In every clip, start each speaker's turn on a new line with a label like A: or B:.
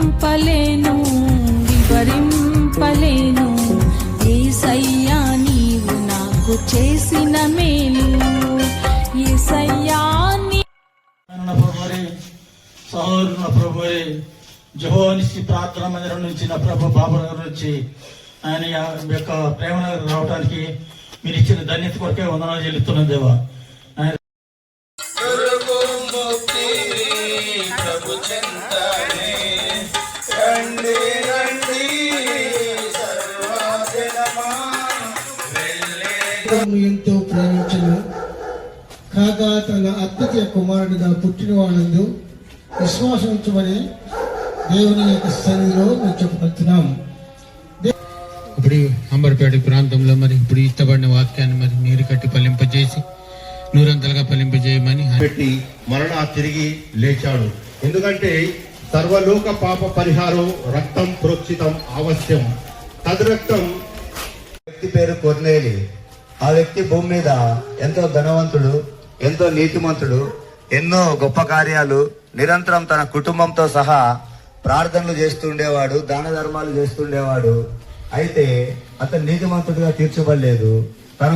A: చెప్పలేను వివరింపలేను యేసయ్యా నీవు నాకు చేసిన మేలు యేసయ్యా
B: సహోదరుల ప్రభువే జెహోవానిసి ప్రార్థన మందిరం నుంచి నా ప్రభు బాబునగర్ నుంచి ఆయన యొక్క ప్రేమనగర్ రావడానికి మీరు ఇచ్చిన ధన్యత కొరకే వందనాలు చెల్లిస్తున్నాను దేవా.
C: ఎంతో ప్రేమించను కాగా తన అద్వితీయ కుమారుడిగా పుట్టిన వాళ్ళందు విశ్వాసం ఉంచమని దేవుని యొక్క సన్నిధిలో మేము చెప్పుకుంటున్నాం.
D: ఇప్పుడు అంబర్పేట ప్రాంతంలో మరి ఇప్పుడు ఇష్టపడిన వాక్యాన్ని మరి నీరు కట్టి ఫలింపజేసి నూరంతలుగా ఫలింపజేయమని
E: పెట్టి మరలా తిరిగి లేచాడు. ఎందుకంటే సర్వలోక పాప పరిహారం రక్తం ప్రోక్షితం ఆవశ్యం. తద్రక్తం
F: వ్యక్తి పేరు కొర్నేలి. ఆ వ్యక్తి భూమి మీద ఎంతో ధనవంతుడు, ఎంతో నీతిమంతుడు, ఎన్నో గొప్ప కార్యాలు నిరంతరం తన కుటుంబంతో సహా ప్రార్థనలు చేస్తుండేవాడు, దాన ధర్మాలు చేస్తుండేవాడు. అయితే అతను నీతిమంతుడిగా తీర్చబడలేదు. తన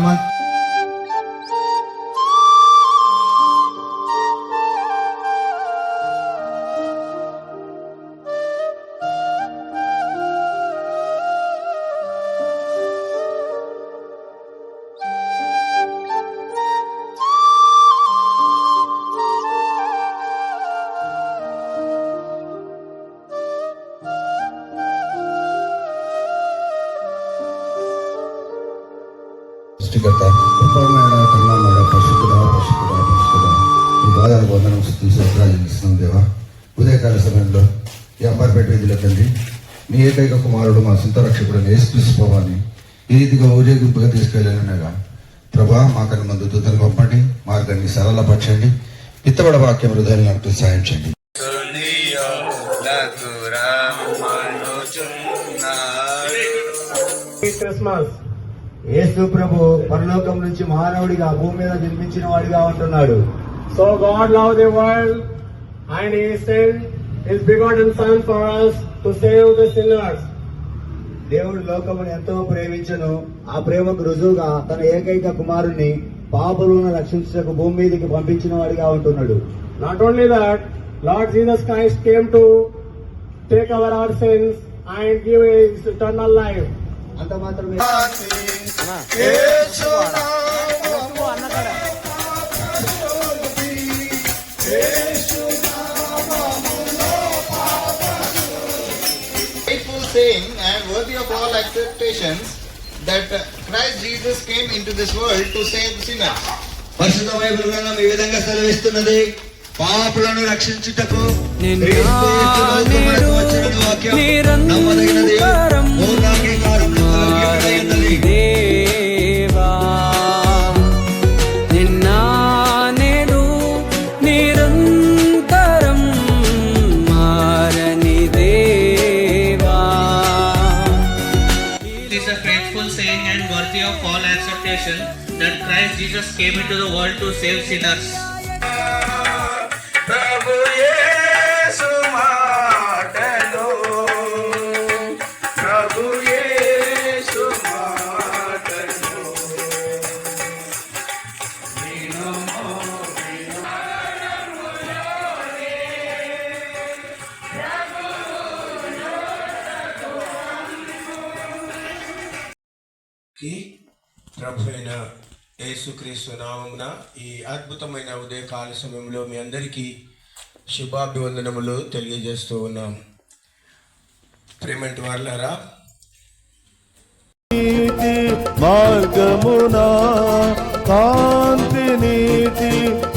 E: సృష్టికర్త కృపమైన కరుణామయ పరిశుద్ధుడా పరిశుద్ధుడా పరిశుద్ధుడా ఈ బాధను వందనం ఇస్తున్నాం దేవా. ఉదయకాల సమయంలో ఈ అంబర్పేట వీధిలో తండ్రి నీ ఏకైక కుమారుడు మా సొంత రక్షకుడు యేసుక్రీస్తు ప్రభువాన్ని ఈ రీతిగా ఊరేగింపుగా తీసుకెళ్ళానగా ప్రభా మాకన్నా మందు దూతలు పంపండి, మార్గాన్ని సరళపరచండి, ఇత్తబడ వాక్యం హృదయాన్ని నాకు సాయం చేయండి.
F: క్రిస్మస్ యేసు ప్రభు పరలోకం నుంచి మానవుడిగా భూమి మీద జన్మించిన వాడిగా ఉంటున్నాడు.
G: So God loved the world and He sent His begotten Son for us to save the sinners.
F: దేవుడు లోకమును ఎంతో ప్రేమించను. ఆ ప్రేమకు రుజువుగా తన ఏకైక కుమారుణ్ణి పాపులను రక్షించడానికి భూమి మీదకి పంపించిన వాడిగా ఉంటున్నాడు.
G: Not only that, Lord Jesus Christ came to take away our sins and give His eternal life.
F: అంత మాత్రమే
H: saying and worthy of all acceptations that Christ Jesus came into this world to save sinners.
F: పరిశుద్ధ Bible గ్రంథం ఈ విధంగా సెలవిస్తున్నది, పాపులను రక్షించుటకు
I: that Christ Jesus came into the world to save sinners. Prabhu Yesu matalo, Prabhu Yesu matalo.
J: ప్రభు అయిన యేసుక్రీస్తు నామమున ఈ అద్భుతమైన ఉదయకాల సమయంలో మీ అందరికీ శుభాభివందనములు తెలియజేస్తూ ఉన్నాం. ప్రేమంటి వారులారా,
K: మార్గమునా కాంతి నీతి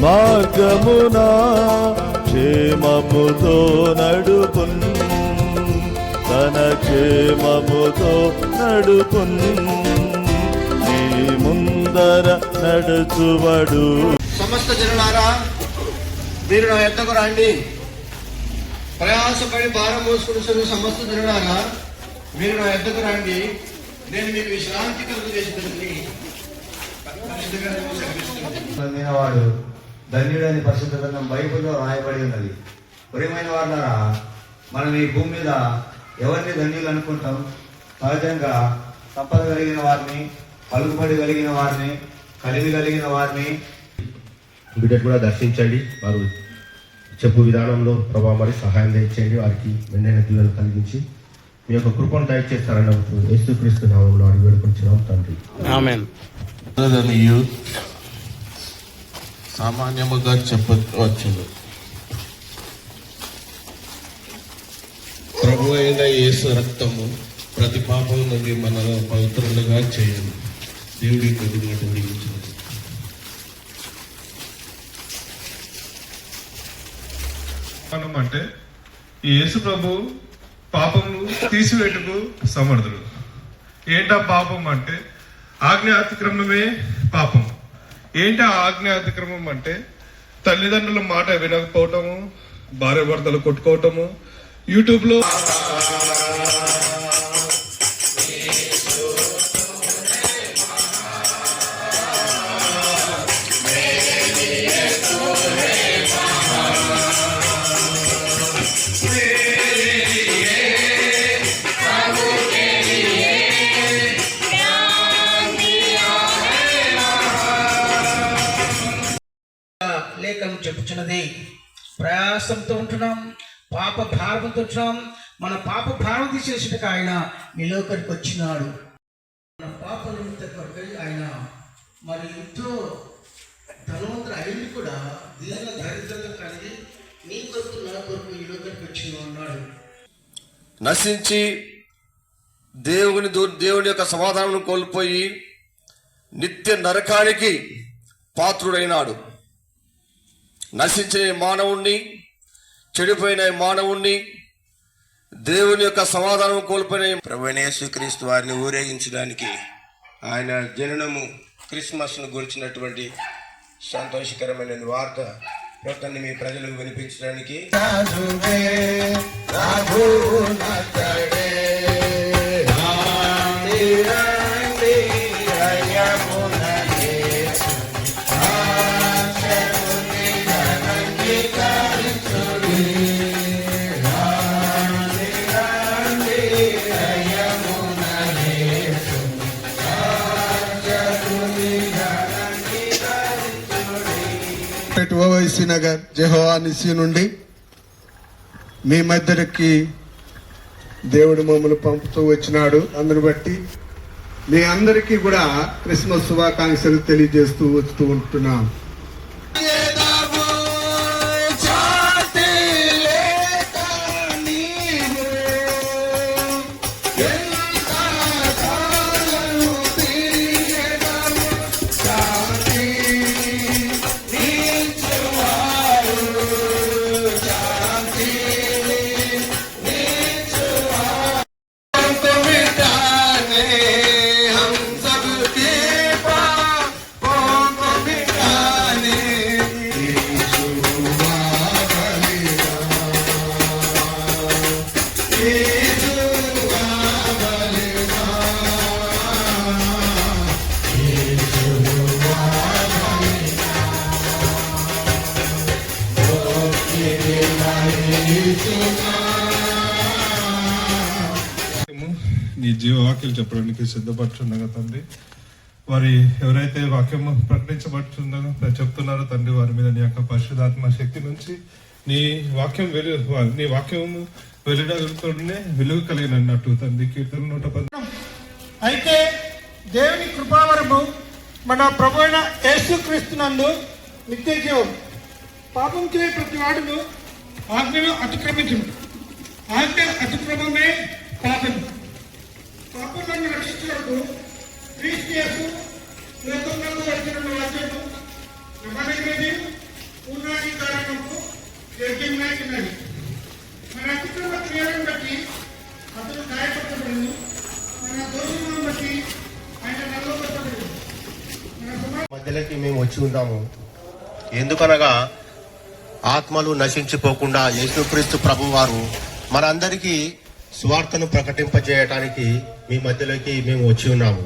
K: మార్గమునా క్షేమముతో నడుపున్, తన క్షేమముతో నడుపున్, ముందర నడుచువడు.
E: సమస్త జనులారా మీరు నా యొద్దకు రండి, ప్రయాసపడి భారం మోసుకుని సమస్త జనులారా మీరు నా యొద్దకు రండి, నేను మీకు విశ్రాంతి కలుగు చేసి
F: వాడు ధన్యుడని పరిశుద్ధ గ్రంథం బైబిల్లో రాయబడి ఉన్నది. ప్రియమైన వాళ్ళారా, మనం ఈ భూమి మీద ఎవరిని ధన్యులు అనుకుంటాం? సహజంగా సంపద కలిగిన వారిని, పలుకుబడి కలిగిన వారిని, కలివి కలిగిన వారిని.
L: బిడ్డ కూడా దర్శించండి. వారు చెప్పు విధానంలో ప్రభావ మరి సహాయం దయచేయండి. వారికి మెండైన దీవెనలు కలిగించి మీ యొక్క కృపను దయచేస్తారని యేసుక్రీస్తు నామములో అడిగి వేడుకొంచున్నాం తండ్రి.
K: ఆమేన్. సామాన్యముగా చెప్పవచ్చును, ప్రభు అయిన యేసు రక్తము ప్రతి పాపం నుండి మనలో పవిత్రులుగా చేయండి. దేవుడి కొద్దిగా దీవించండి.
M: అంటే ఈ యేసు ప్రభు పాపము తీసివేటుకు సమర్థుడు. ఏంటా పాపం అంటే ఆజ్ఞ అతిక్రమమే పాపం. ఏంటా ఆజ్ఞ అతిక్రమం అంటే తల్లిదండ్రుల మాట వినకపోవటము, భార్య భర్తలు కొట్టుకోవటము, యూట్యూబ్లో
D: లేఖనం చెప్పుచున్నది. ప్రయాసంతో ఉంటున్నాం, పాప భారంతో ఉంటున్నాం. మన పాప భారం తీసేసినట్టు ఆయన మీ లోకానికి వచ్చినాడు. మన పాప నిమిత్తం ఆయన మరి ఎంతో ధనవంతుడు అయింది కూడా దీన దరిద్రంగా కలిగి నీ కొరకు నా కొరకు ఈ లోకానికి వచ్చిన ఉన్నాడు.
J: నశించి దేవుని యొక్క సమాధానం కోల్పోయి నిత్య నరకానికి పాత్రుడైనాడు. నశించిన మానవుణ్ణి, చెడిపోయిన మానవుణ్ణి, దేవుని యొక్క సమాధానం కోల్పోయిన ప్రభువైన యేసుక్రీస్తు వారిని ఊరేగించడానికి, ఆయన జననము క్రిస్మస్ను గురించినటువంటి సంతోషకరమైన వార్త ప్రకటన మీ ప్రజలకు వినిపించడానికి
C: ఓవైసీ నగర్ జెహోవా నిసి నుండి మీ మధ్యకి దేవుడు మమ్మల్ని పంపుతూ వచ్చినాడు. అందుని బట్టి మీ అందరికీ కూడా క్రిస్మస్ శుభాకాంక్షలు తెలియజేస్తూ వస్తూ ఉంటున్నాం.
M: నీ జీవవాక్యాలు చెప్పడానికి సిద్ధపడుచుండగా తండ్రి, వారి ఎవరైతే వాక్యం ప్రకటించబడుతుందో చెప్తున్నారో తండ్రి, వారి మీద నీ యొక్క పరిశుద్ధాత్మ శక్తి నుంచి నీ వాక్యం నీ వాక్యము వెలుగుతోనే వెలుగు కలిగినట్టు తండ్రి. కీర్తన 110.
C: అయితే దేవుని కృపావరము మన ప్రభు అయిన యేసుక్రీస్తునందు నిత్య జీవం. పాపం చేయ ప్రతి వాడును ఆజ్ఞను అతిక్రమించును. ఆజ్ఞ అతిక్రమమే పాపం. పాపం నన్ను రక్షించినప్పుడు క్రీస్తు యేసు లోకంలో వచ్చిన వాక్యము నమ్మదగినది, పూర్ణాది కారణము యజ్ఞమైనది. మన అతిక్రమ క్రియలను బట్టి అతను గాయపరచబడింది, మన దోషములను బట్టి ఆయన నల్లబట్టబడింది.
L: మధ్యలోకి మేము వచ్చి ఉన్నాము. ఎందుకనగా ఆత్మలు నశించిపోకుండా యేసుక్రీస్తు ప్రభు వారు మనందరికీ సువార్తను ప్రకటింపజేయటానికి మీ మధ్యలోకి మేము వచ్చి ఉన్నాము.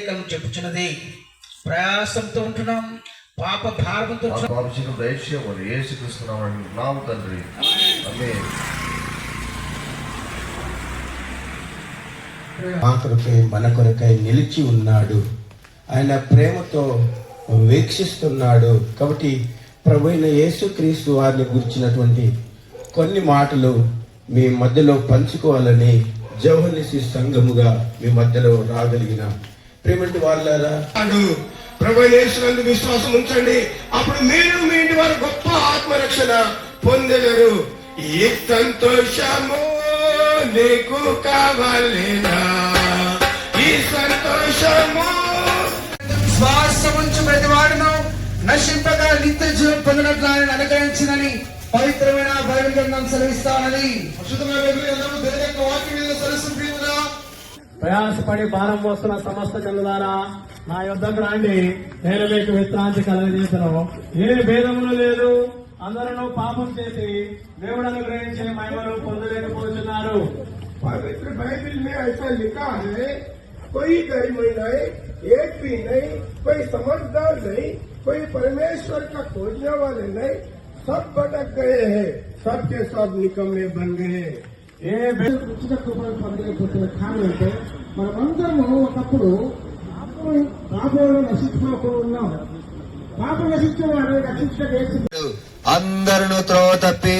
D: లేఖనం చెప్పుచున్నది, ప్రయాసంతో ఉంటున్నాం, పాప భారంతో
L: తండ్రి.
N: మా కొరకై మన కొరకై నిలిచి ఉన్నాడు. ఆయన ప్రేమతో వీక్షిస్తున్నాడు. కాబట్టి ప్రభు అయిన యేసుక్రీస్తు వారిని గురించినటువంటి కొన్ని మాటలు మీ మధ్యలో పంచుకోవాలని జవహర్నిసి సంఘముగా మీ మధ్యలో రాగలిగిన ప్రేమంటి వాళ్ళారా,
L: ప్రభు యేసునందు విశ్వాసం ఉంచండి. అప్పుడు మీరు మీ ఇంటి వారు గొప్ప ఆత్మరక్షణ పొందలేరు. ఈ సంతోషము నీకు కావాలేనా? ఈ సంతోషము
D: శ్వాసముంచు ప్రతి వాడును నశింపగా నిత్య జీవం పొందినట్లు ఆయన అనుగ్రహించినని పవిత్రమైన బైబిల్ గ్రంథం సెలవిస్తానని.
G: ప్రయాసపడి భారం మోస్తున్న సమస్త జనులారా, నా యొద్దకు రండి, నేను మీకు విశ్రాంతి కలుగజేసను. ఏ భేదమును లేదు, అందరూ పాపం చేసి దేవుడు అనుగ్రహించే మహిమను పొందలేకపోతున్నారు.
L: पवित्र बाइबल में ऐसा लिखा है, कोई गरीब नहीं, एक भी नहीं, कोई समझदार नहीं, कोई परमेश्वर का खोजने वाले नहीं, सब भटक गए हैं, सबके सब निकम्मे बन गए.
G: ఏ ఉచిత కృపను పొందలేకపోతున్న కారణం అంటే మనమందరము ఒకప్పుడు పాపంలో నశించుకోకుండా ఉన్నాం. పాపం నశించేవాడు రక్షించడం
F: అందరూ త్రోవ తప్పి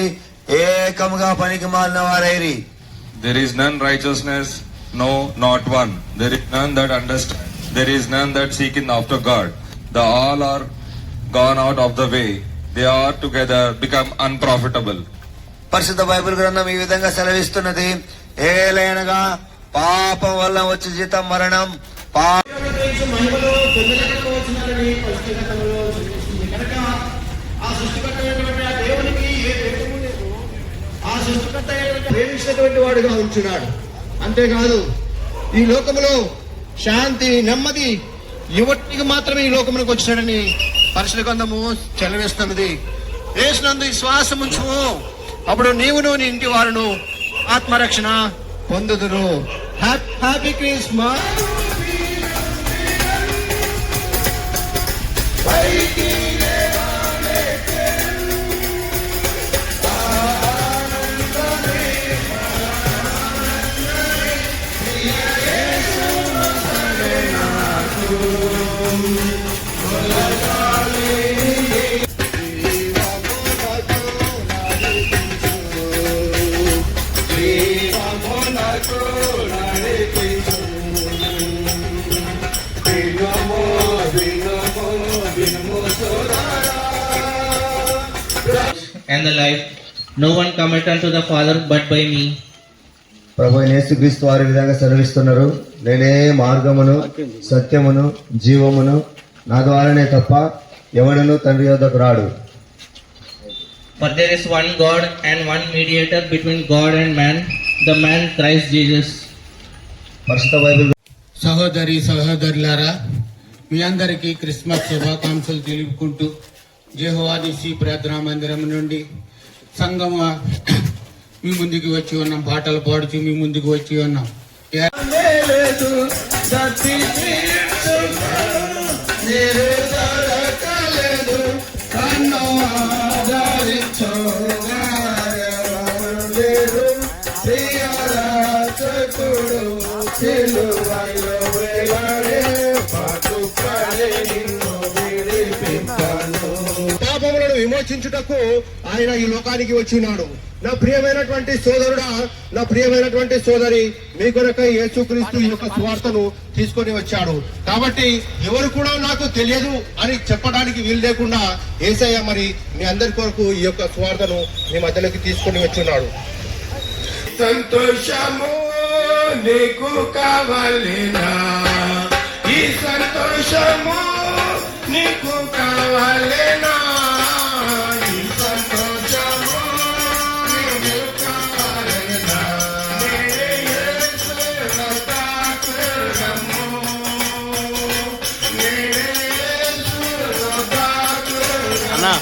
F: ఏకముగా పనికి మాలిన వారైరి.
K: There is none righteousness, no, not one. There is none that understand. There is none that seeketh after God. The all are gone out of the way. They are together become unprofitable.
F: పరిశుద్ధ Bible గ్రంథం ఈ విధంగా సెలవిస్తున్నది, ఏలైనగా పాపం వల్ల వచ్చే జీతం మరణం.
D: మహిమలో పొందలేకపోతున్నారని పరిస్థితులలో చూపిస్తుంది. కనుక ఆ సృష్టికర్తమైనటువంటి ఆ దేవునికి ఏ భేదము లేదు. ఆ సృష్టికర్త ప్రేమించినటువంటి వాడుగా ఉంటున్నాడు. అంతేకాదు, ఈ లోకములో శాంతి నెమ్మది యువతికి మాత్రమే ఈ లోకములకు వచ్చినాడని పరిశుద్ధ గ్రంథము చెలవేస్తున్నది. యేసునందు విశ్వాసం ఉంచుము, అప్పుడు నీవును నీ ఇంటి వారును ఆత్మరక్షణ పొందుదురు. Happy Christmas.
I: And the life, no one cometh unto the Father but by me.
F: ప్రభు యేసుక్రీస్తు వారి విధంగా సెలవిస్తున్నారు, నేనే మార్గమును సత్యమును జీవమును, నా ద్వారానే తప్ప ఎవడును తండ్రి యొద్దకు రాడు.
I: For there is one God and one mediator between God and man, the man Christ Jesus.
F: పరిశుద్ధ బైబిల్
D: సహోదరి సహోదరులారా, మీ అందరికీ క్రిస్మస్ శుభాకాంక్షలు తెలుపుకుంటూ యెహోవా నిసి ప్రార్థనా మందిరం నుండి సంఘముగా మీ ముందుకు వచ్చి ఉన్నాం. పాటలు పాడుతూ మీ ముందుకు వచ్చి ఉన్నాం.
L: పాపములను విమోచించుటకు ఆయన ఈ లోకానికి వచ్చినాడు. నా ప్రియమైనటువంటి సోదరుడా, నా ప్రియమైనటువంటి సోదరి, మీ కొరకై యేసుక్రీస్తు ఈ యొక్క సువార్తను తీసుకొని వచ్చాడు. కాబట్టి ఎవరు కూడా నాకు తెలియదు అని చెప్పడానికి వీలు లేకుండా యేసయ్య మరి మీ అందరి కొరకు ఈ యొక్క సువార్తను మీ మధ్యలోకి తీసుకొని వచ్చున్నాడు. సంతోషము నీకు కావాలేనా? ఈ సంతోషము నీకు కావాలేనా? ఈ సంతోషము నీకు కావాలేనా?
F: అన్నా